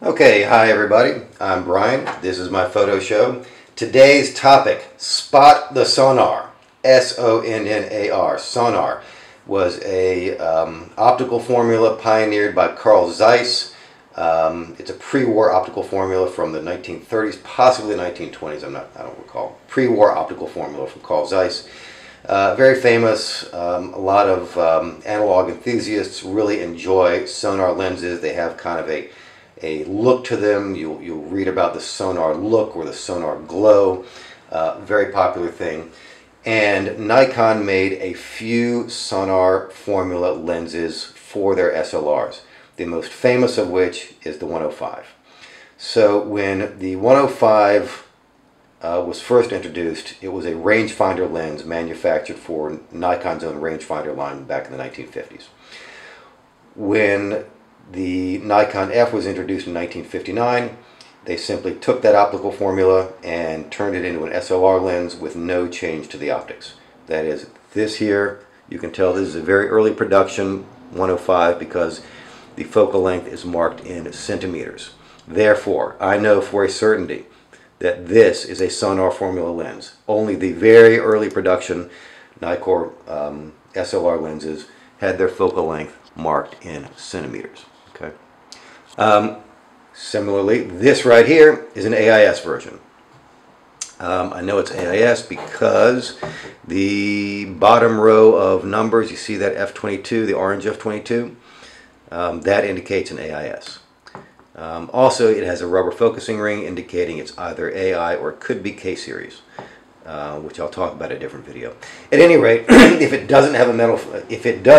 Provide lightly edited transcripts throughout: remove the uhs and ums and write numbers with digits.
Okay, hi everybody. I'm Brian. This is my photo show. Today's topic, spot the Sonnar. S-O-N-N-A-R. Sonnar was a optical formula pioneered by Carl Zeiss. It's a pre-war optical formula from the 1930s, possibly the 1920s. I don't recall. Pre-war optical formula from Carl Zeiss. Very famous. A lot of analog enthusiasts really enjoy Sonnar lenses. They have kind of a look to them. You'll read about the Sonnar look or the Sonnar glow. Very popular thing. And Nikon made a few Sonnar formula lenses for their SLRs. The most famous of which is the 105. So when the 105 was first introduced, it was a rangefinder lens manufactured for Nikon's own rangefinder line back in the 1950s. When the Nikon F was introduced in 1959, they simply took that optical formula and turned it into an SLR lens with no change to the optics. That is, this here, you can tell this is a very early production 105 because the focal length is marked in centimeters. Therefore, I know for a certainty that this is a Sonnar formula lens. Only the very early production Nikkor SLR lenses had their focal length marked in centimeters. Okay. Similarly, this right here is an AIS version. I know it's AIS because the bottom row of numbers, you see that F22, the orange F22, that indicates an AIS. Also, it has a rubber focusing ring indicating it's either AI or it could be K-series, which I'll talk about in a different video. At any rate, if it does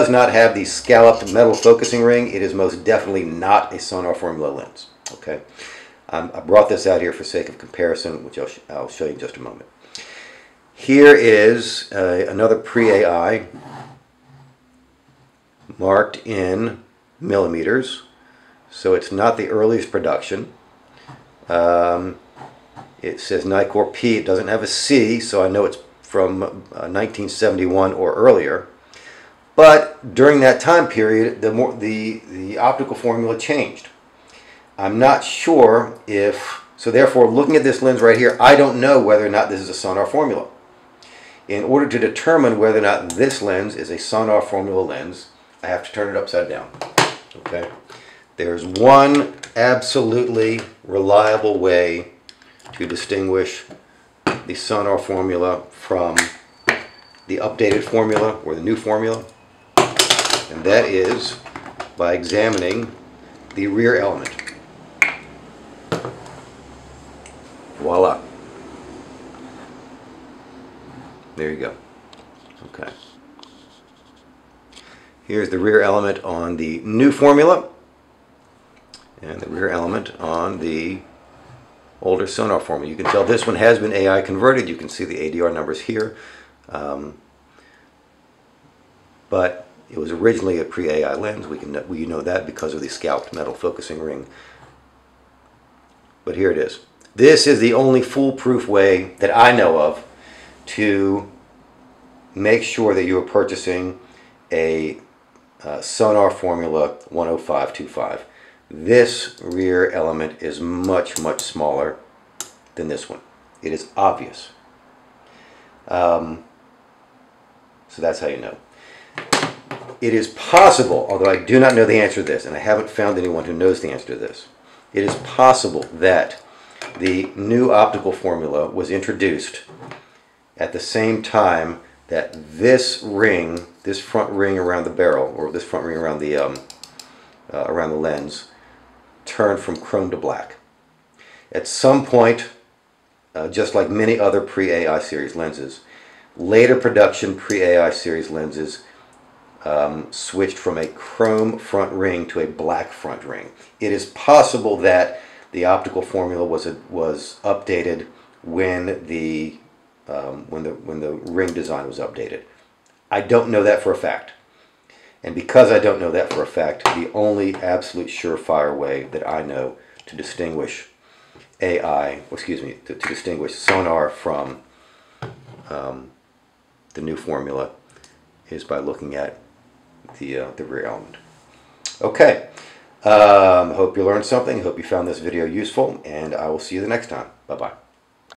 not have the scalloped metal focusing ring, it is most definitely not a Sonnar formula lens. Okay, I brought this out here for sake of comparison, which I'll show you in just a moment. Here is another pre-AI marked in millimeters. So it's not the earliest production. It says Nikkor P. It doesn't have a C, so I know it's from 1971 or earlier. But during that time period, the optical formula changed. I'm not sure if, so therefore looking at this lens right here, I don't know whether or not this is a Sonnar formula. In order to determine whether or not this lens is a Sonnar formula lens, I have to turn it upside down. Okay. There's one absolutely reliable way to distinguish the Sonnar formula from the updated formula or the new formula, and that is by examining the rear element. Voila. There you go. Okay. Here's the rear element on the new formula and the rear element on the older Sonnar formula. You can tell this one has been AI converted. You can see the ADR numbers here. But it was originally a pre-AI lens. We know that because of the scalped metal focusing ring. But here it is. This is the only foolproof way that I know of to make sure that you are purchasing a Sonnar formula 105-25. This rear element is much, much smaller than this one. It is obvious. So that's how you know. It is possible, although I do not know the answer to this, and I haven't found anyone who knows the answer to this, it is possible that the new optical formula was introduced at the same time that this ring, this front ring around the barrel, or this front ring around the lens, turned from chrome to black. At some point, just like many other pre-AI series lenses, later production pre-AI series lenses switched from a chrome front ring to a black front ring. It is possible that the optical formula was updated when the ring design was updated. I don't know that for a fact. And because I don't know that for a fact, the only absolute surefire way that I know to distinguish to distinguish Sonnar from the new formula is by looking at the rear element. Okay, Hope you learned something. Hope you found this video useful, and I will see you the next time. Bye-bye.